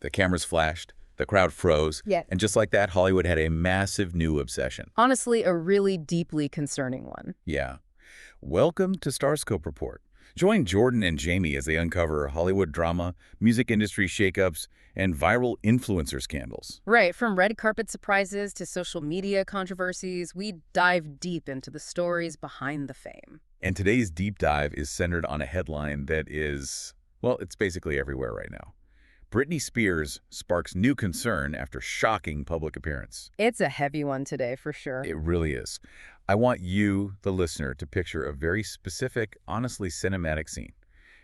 The cameras flashed, the crowd froze, Yeah. and just like that, Hollywood had a massive new obsession. Honestly, a really deeply concerning one. Yeah. Welcome to StarScope Report. Join Jordan and Jamie as they uncover Hollywood drama, music industry shakeups, and viral influencer scandals. Right, from red carpet surprises to social media controversies, we dive deep into the stories behind the fame. And today's deep dive is centered on a headline that is, well, it's basically everywhere right now. Britney Spears sparks new concern after shocking public appearance. It's a heavy one today, for sure. It really is. I want you, the listener, to picture a very specific, honestly cinematic scene.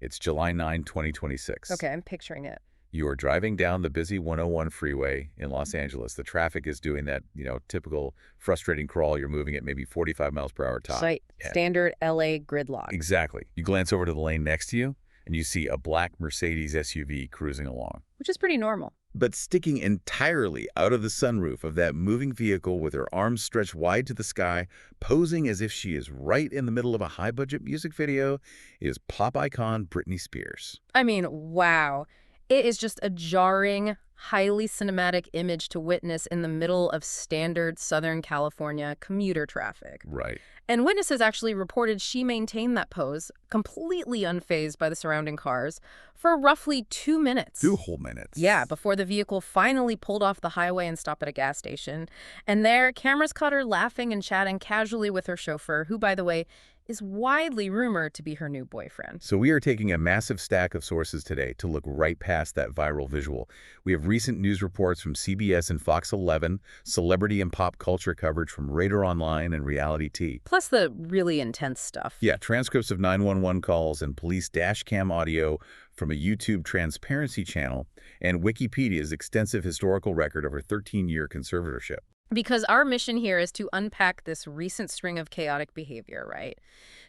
It's July 9, 2026. Okay, I'm picturing it. You are driving down the busy 101 freeway in Los Angeles. The traffic is doing that, typical frustrating crawl. You're moving at maybe 45 miles per hour top. Right, Yeah. standard LA gridlock. Exactly. You glance over to the lane next to you, and you see a black Mercedes SUV cruising along. Which is pretty normal. But sticking entirely out of the sunroof of that moving vehicle with her arms stretched wide to the sky, posing as if she is right in the middle of a high-budget music video, is pop icon Britney Spears. I mean, wow. It is just a jarring, highly cinematic image to witness in the middle of standard Southern California commuter traffic. Right. And witnesses actually reported she maintained that pose, completely unfazed by the surrounding cars, for roughly 2 minutes. 2 whole minutes. Yeah, before the vehicle finally pulled off the highway and stopped at a gas station. And there, cameras caught her laughing and chatting casually with her chauffeur, who, by the way, is widely rumored to be her new boyfriend. So we are taking a massive stack of sources today to look right past that viral visual. We have recent news reports from CBS and Fox 11, celebrity and pop culture coverage from Radar Online and Reality T. Plus the really intense stuff. Yeah, transcripts of 911 calls and police dash cam audio from a YouTube transparency channel and Wikipedia's extensive historical record of her 13-year conservatorship. Because our mission here is to unpack this recent string of chaotic behavior, right?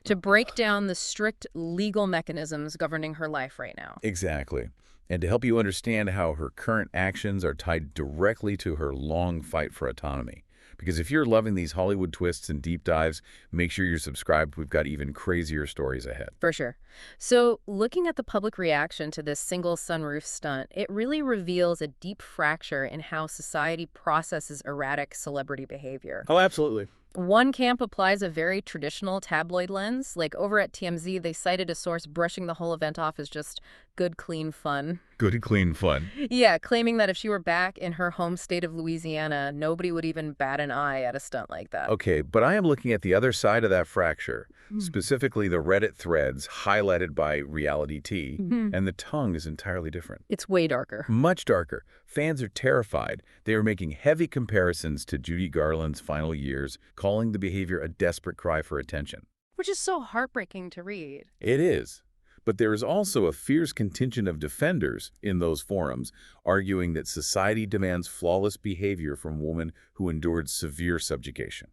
To break down the strict legal mechanisms governing her life right now. Exactly. And to help you understand how her current actions are tied directly to her long fight for autonomy. Because if you're loving these Hollywood twists and deep dives, make sure you're subscribed. We've got even crazier stories ahead. For sure. So looking at the public reaction to this single sunroof stunt, it really reveals a deep fracture in how society processes erratic celebrity behavior. Oh, absolutely. One camp applies a very traditional tabloid lens. Like over at TMZ, they cited a source brushing the whole event off as just good, clean fun. Good, clean fun. Yeah, claiming that if she were back in her home state of Louisiana, nobody would even bat an eye at a stunt like that. Okay, but I am looking at the other side of that fracture, specifically the Reddit threads highlighted by Reality T, and the tongue is entirely different. It's way darker. Much darker. Fans are terrified. They are making heavy comparisons to Judy Garland's final years, calling the behavior a desperate cry for attention. Which is so heartbreaking to read. It is. But there is also a fierce contingent of defenders in those forums arguing that society demands flawless behavior from women who endured severe subjugation.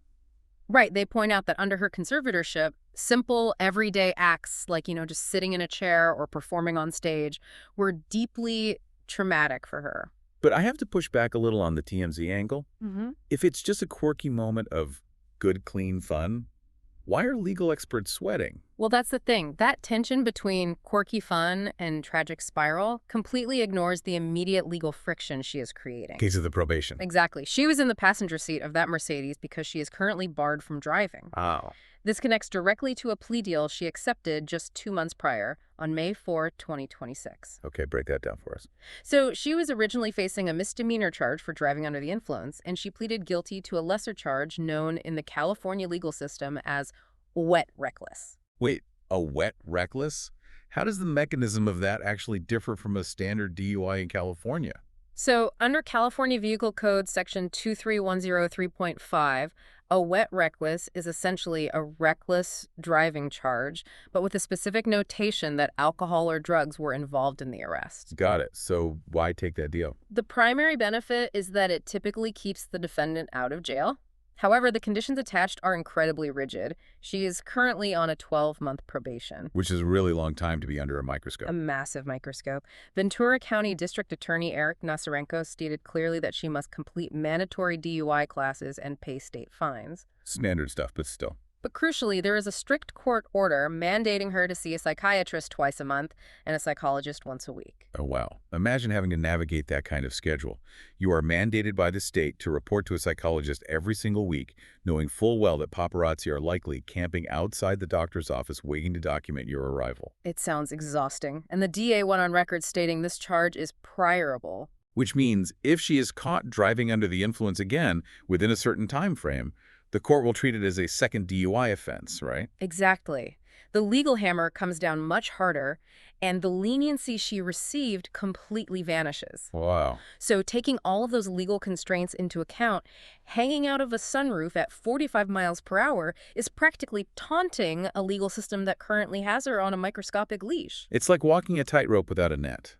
Right, they point out that under her conservatorship, simple, everyday acts like, just sitting in a chair or performing on stage were deeply traumatic for her. But I have to push back a little on the TMZ angle. Mm-hmm. If it's just a quirky moment of good, clean fun, why are legal experts sweating? Well, that's the thing. That tension between quirky fun and tragic spiral completely ignores the immediate legal friction she is creating. Case of the probation. Exactly. She was in the passenger seat of that Mercedes because she is currently barred from driving. Oh. This connects directly to a plea deal she accepted just 2 months prior, on May 4, 2026. Okay, break that down for us. So she was originally facing a misdemeanor charge for driving under the influence, and she pleaded guilty to a lesser charge known in the California legal system as wet reckless. Wait, a wet reckless? How does the mechanism of that actually differ from a standard DUI in California? So under California Vehicle Code Section 23103.5, a wet reckless is essentially a reckless driving charge, but with a specific notation that alcohol or drugs were involved in the arrest. Got it. So why take that deal? The primary benefit is that it typically keeps the defendant out of jail. However, the conditions attached are incredibly rigid. She is currently on a 12-month probation. Which is a really long time to be under a microscope. A massive microscope. Ventura County District Attorney Eric Nasarenko stated clearly that she must complete mandatory DUI classes and pay state fines. Standard stuff, but still. But crucially, there is a strict court order mandating her to see a psychiatrist twice a month and a psychologist once a week. Oh, wow. Imagine having to navigate that kind of schedule. You are mandated by the state to report to a psychologist every single week, knowing full well that paparazzi are likely camping outside the doctor's office waiting to document your arrival. It sounds exhausting, and the DA went on record stating this charge is priorable. Which means if she is caught driving under the influence again within a certain time frame, the court will treat it as a second DUI offense, right? Exactly. The legal hammer comes down much harder, and the leniency she received completely vanishes. Wow. So taking all of those legal constraints into account, hanging out of a sunroof at 45 miles per hour is practically taunting a legal system that currently has her on a microscopic leash. It's like walking a tightrope without a net.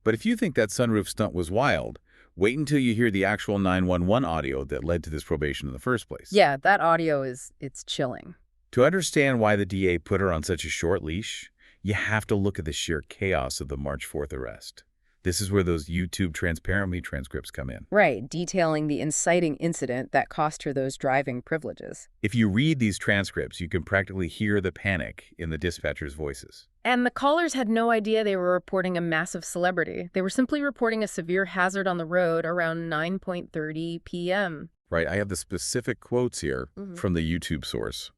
But if you think that sunroof stunt was wild, wait until you hear the actual 911 audio that led to this probation in the first place. Yeah, that audio it's chilling. To understand why the DA put her on such a short leash, you have to look at the sheer chaos of the March 4th arrest. This is where those YouTube transparently transcripts come in. Right, detailing the inciting incident that cost her those driving privileges. If you read these transcripts, you can practically hear the panic in the dispatchers' voices. And the callers had no idea they were reporting a massive celebrity. They were simply reporting a severe hazard on the road around 9:30 p.m. Right, I have the specific quotes here from the YouTube source.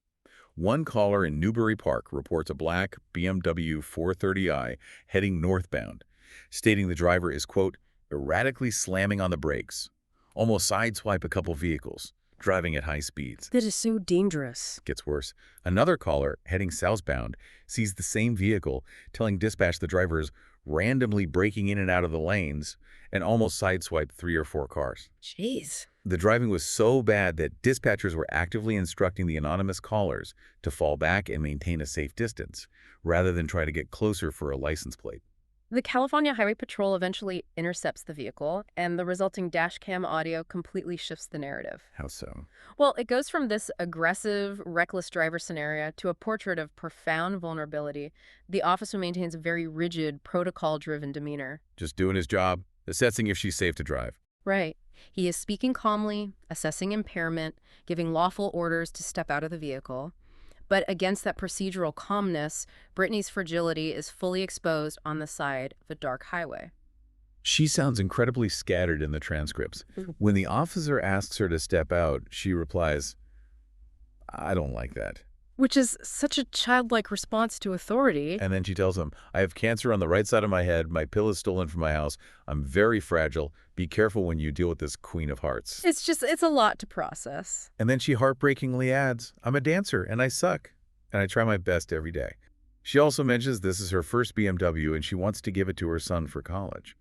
One caller in Newbury Park reports a black BMW 430i heading northbound, stating the driver is, quote, erratically slamming on the brakes, almost sideswipe a couple vehicles, driving at high speeds. That is so dangerous. Gets worse. Another caller, heading southbound, sees the same vehicle, telling dispatch the driver is randomly braking in and out of the lanes and almost sideswiped 3 or 4 cars. Jeez. The driving was so bad that dispatchers were actively instructing the anonymous callers to fall back and maintain a safe distance, rather than try to get closer for a license plate. The California Highway Patrol eventually intercepts the vehicle, and the resulting dashcam audio completely shifts the narrative. How so? Well, it goes from this aggressive, reckless driver scenario to a portrait of profound vulnerability. The officer maintains a very rigid, protocol-driven demeanor. Just doing his job, assessing if she's safe to drive. Right. He is speaking calmly, assessing impairment, giving lawful orders to step out of the vehicle. But against that procedural calmness, Britney's fragility is fully exposed on the side of a dark highway. She sounds incredibly scattered in the transcripts. When the officer asks her to step out, she replies, I don't like that. Which is such a childlike response to authority. And then she tells him, I have cancer on the right side of my head. My pill is stolen from my house. I'm very fragile. Be careful when you deal with this Queen of Hearts. It's a lot to process. And then she heartbreakingly adds, I'm a dancer and I suck. And I try my best every day. She also mentions this is her first BMW and she wants to give it to her son for college.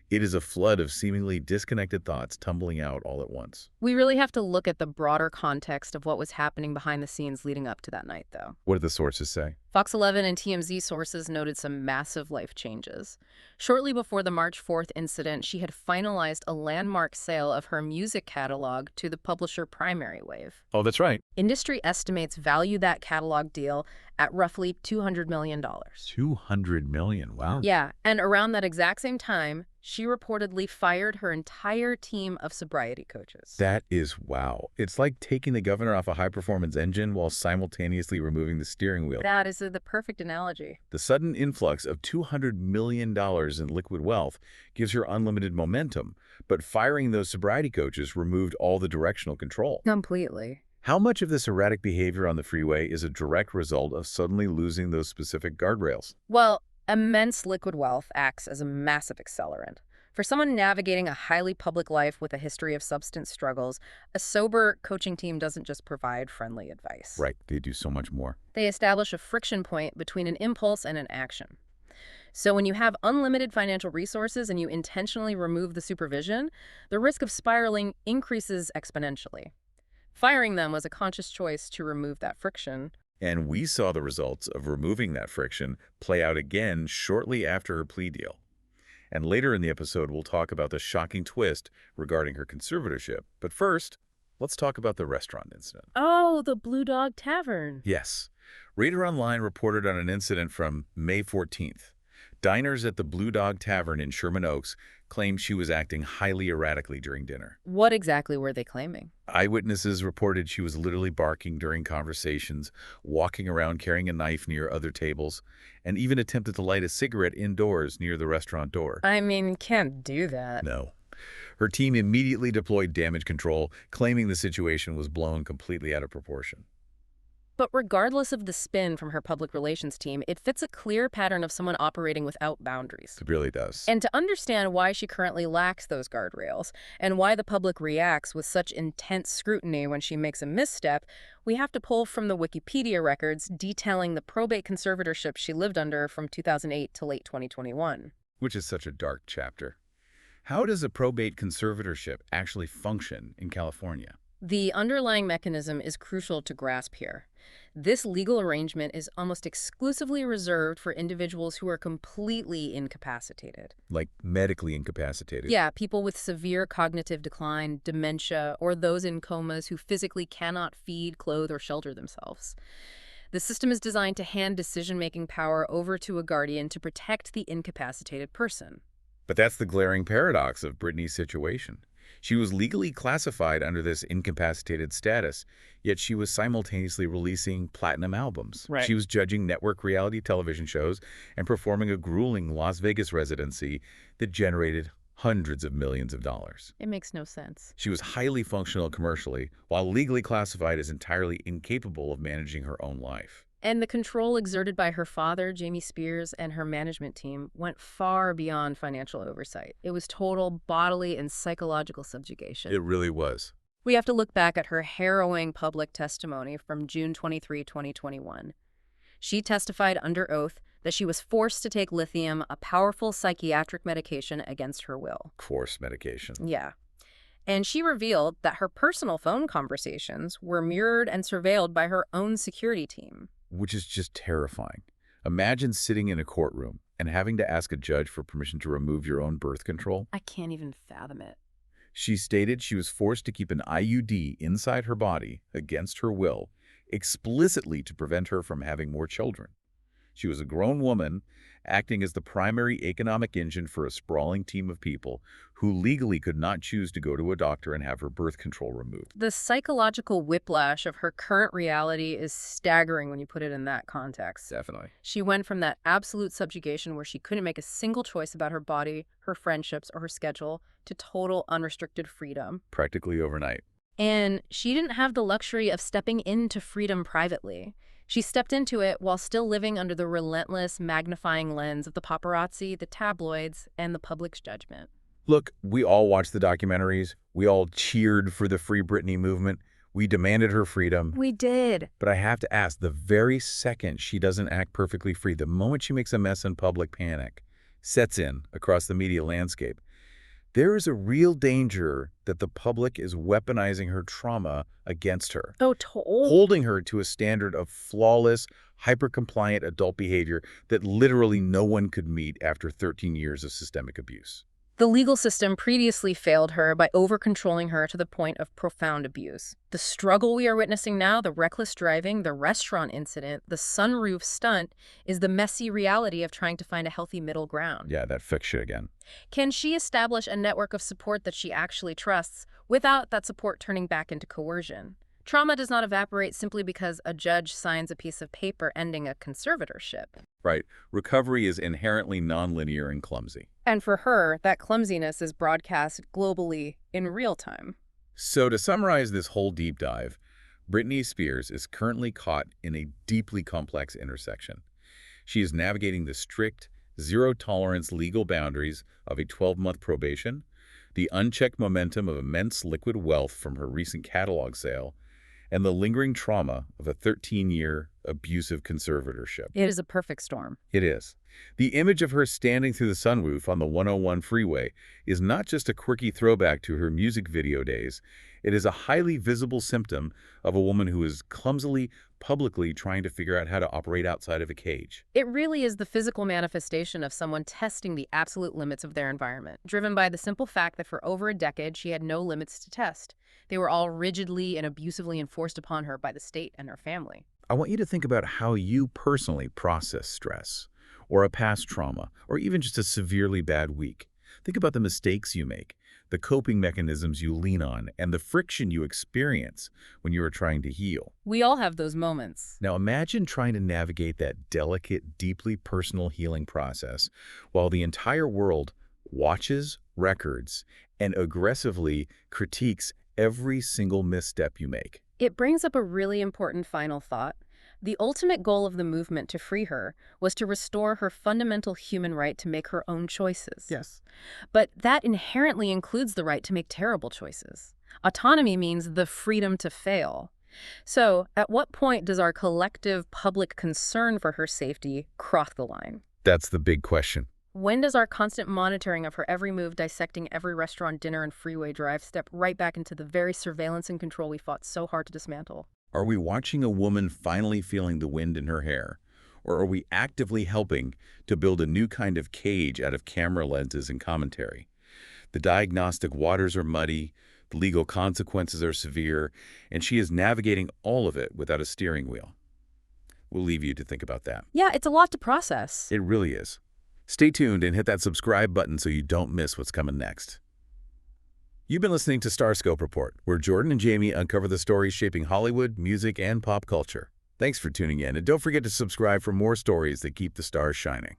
It is a flood of seemingly disconnected thoughts tumbling out all at once. We really have to look at the broader context of what was happening behind the scenes leading up to that night, though. What did the sources say? Fox 11 and TMZ sources noted some massive life changes. Shortly before the March 4th incident, she had finalized a landmark sale of her music catalog to the publisher Primary Wave. Oh, that's right. Industry estimates value that catalog deal at roughly $200 million. $200 million, wow. Yeah, and around that exact same time, she reportedly fired her entire team of sobriety coaches. That is wow. It's like taking the governor off a high-performance engine while simultaneously removing the steering wheel. That is the perfect analogy. The sudden influx of $200 million in liquid wealth gives her unlimited momentum, but firing those sobriety coaches removed all the directional control. Completely. How much of this erratic behavior on the freeway is a direct result of suddenly losing those specific guardrails? Well, immense liquid wealth acts as a massive accelerant. For someone navigating a highly public life with a history of substance struggles, a sober coaching team doesn't just provide friendly advice. Right, they do so much more. They establish a friction point between an impulse and an action. So when you have unlimited financial resources and you intentionally remove the supervision, the risk of spiraling increases exponentially. Firing them was a conscious choice to remove that friction. And we saw the results of removing that friction play out again shortly after her plea deal. And later in the episode, we'll talk about the shocking twist regarding her conservatorship. But first, let's talk about the restaurant incident. Oh, the Blue Dog Tavern. Yes. Radar Online reported on an incident from May 14th. Diners at the Blue Dog Tavern in Sherman Oaks claim she was acting highly erratically during dinner. What exactly were they claiming? Eyewitnesses reported she was literally barking during conversations, walking around carrying a knife near other tables, and even attempted to light a cigarette indoors near the restaurant door. I mean, can't do that. No. Her team immediately deployed damage control, claiming the situation was blown completely out of proportion. But regardless of the spin from her public relations team, it fits a clear pattern of someone operating without boundaries. It really does. And to understand why she currently lacks those guardrails, and why the public reacts with such intense scrutiny when she makes a misstep, we have to pull from the Wikipedia records detailing the probate conservatorship she lived under from 2008 to late 2021. Which is such a dark chapter. How does a probate conservatorship actually function in California? The underlying mechanism is crucial to grasp here. This legal arrangement is almost exclusively reserved for individuals who are completely incapacitated. Like medically incapacitated? Yeah, people with severe cognitive decline, dementia, or those in comas who physically cannot feed, clothe, or shelter themselves. The system is designed to hand decision-making power over to a guardian to protect the incapacitated person. But that's the glaring paradox of Britney's situation. She was legally classified under this incapacitated status, yet she was simultaneously releasing platinum albums. Right. She was judging network reality television shows and performing a grueling Las Vegas residency that generated hundreds of millions of dollars. It makes no sense. She was highly functional commercially, while legally classified as entirely incapable of managing her own life. And the control exerted by her father, Jamie Spears, and her management team went far beyond financial oversight. It was total bodily and psychological subjugation. It really was. We have to look back at her harrowing public testimony from June 23, 2021. She testified under oath that she was forced to take lithium, a powerful psychiatric medication, against her will. Course medication. Yeah. And she revealed that her personal phone conversations were mirrored and surveilled by her own security team. Which is just terrifying. Imagine sitting in a courtroom and having to ask a judge for permission to remove your own birth control. I can't even fathom it. She stated she was forced to keep an IUD inside her body against her will, explicitly to prevent her from having more children. She was a grown woman, acting as the primary economic engine for a sprawling team of people who legally could not choose to go to a doctor and have her birth control removed. The psychological whiplash of her current reality is staggering when you put it in that context. Definitely. She went from that absolute subjugation where she couldn't make a single choice about her body, her friendships, or her schedule to total unrestricted freedom. Practically overnight. And she didn't have the luxury of stepping into freedom privately. She stepped into it while still living under the relentless, magnifying lens of the paparazzi, the tabloids, and the public's judgment. Look, we all watched the documentaries. We all cheered for the Free Britney movement. We demanded her freedom. We did. But I have to ask, the very second she doesn't act perfectly free, the moment she makes a mess in public, panic sets in across the media landscape. There is a real danger that the public is weaponizing her trauma against her. Oh, totally. Holding her to a standard of flawless, hyper-compliant adult behavior that literally no one could meet after 13 years of systemic abuse. The legal system previously failed her by over-controlling her to the point of profound abuse. The struggle we are witnessing now, the reckless driving, the restaurant incident, the sunroof stunt, is the messy reality of trying to find a healthy middle ground. Yeah, that fix shit again. Can she establish a network of support that she actually trusts without that support turning back into coercion? Trauma does not evaporate simply because a judge signs a piece of paper ending a conservatorship. Right. Recovery is inherently nonlinear and clumsy. And for her, that clumsiness is broadcast globally in real time. So to summarize this whole deep dive, Britney Spears is currently caught in a deeply complex intersection. She is navigating the strict, zero-tolerance legal boundaries of a 12-month probation, the unchecked momentum of immense liquid wealth from her recent catalog sale, and the lingering trauma of a 13-year abusive conservatorship. It is a perfect storm. It is. The image of her standing through the sunroof on the 101 freeway is not just a quirky throwback to her music video days. It is a highly visible symptom of a woman who is clumsily, publicly trying to figure out how to operate outside of a cage. It really is the physical manifestation of someone testing the absolute limits of their environment, driven by the simple fact that for over a decade she had no limits to test. They were all rigidly and abusively enforced upon her by the state and her family. I want you to think about how you personally process stress, or a past trauma, or even just a severely bad week. Think about the mistakes you make, the coping mechanisms you lean on, and the friction you experience when you are trying to heal. We all have those moments. Now imagine trying to navigate that delicate, deeply personal healing process while the entire world watches, records, and aggressively critiques every single misstep you make. It brings up a really important final thought. The ultimate goal of the movement to free her was to restore her fundamental human right to make her own choices. Yes. But that inherently includes the right to make terrible choices. Autonomy means the freedom to fail. So, at what point does our collective public concern for her safety cross the line? That's the big question. When does our constant monitoring of her every move, dissecting every restaurant, dinner, and freeway drive, step right back into the very surveillance and control we fought so hard to dismantle? Are we watching a woman finally feeling the wind in her hair? Or are we actively helping to build a new kind of cage out of camera lenses and commentary? The diagnostic waters are muddy, the legal consequences are severe, and she is navigating all of it without a steering wheel. We'll leave you to think about that. Yeah, it's a lot to process. It really is. Stay tuned and hit that subscribe button so you don't miss what's coming next. You've been listening to StarScope Report, where Jordan and Jamie uncover the stories shaping Hollywood, music, and pop culture. Thanks for tuning in, and don't forget to subscribe for more stories that keep the stars shining.